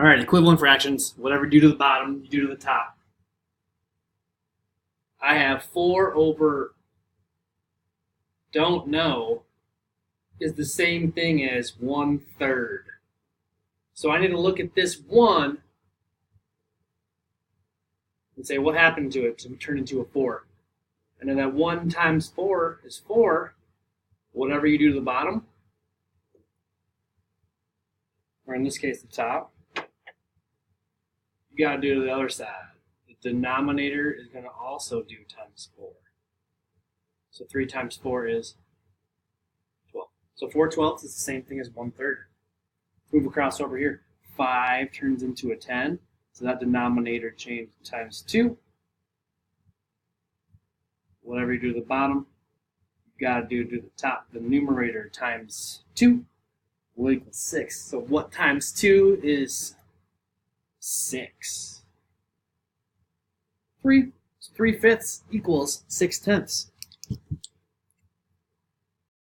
All right, equivalent fractions. Whatever you do to the bottom, you do to the top. I have 4 over don't know is the same thing as 1/3. So I need to look at this 1 and say, what happened to it to turn into a 4? And then that 1 times 4 is 4. Whatever you do to the bottom, or in this case, the top, you got to do to the other side. The denominator is going to also do times 4. So 3 times 4 is 12. So 4/12 is the same thing as 1/3. Move across over here. 5 turns into a 10. So that denominator changed times 2. Whatever you do to the bottom, you got to do to the top. The numerator times 2 will equal 6. So what times 2 is 6? 3. So 3/5 equals 6/10.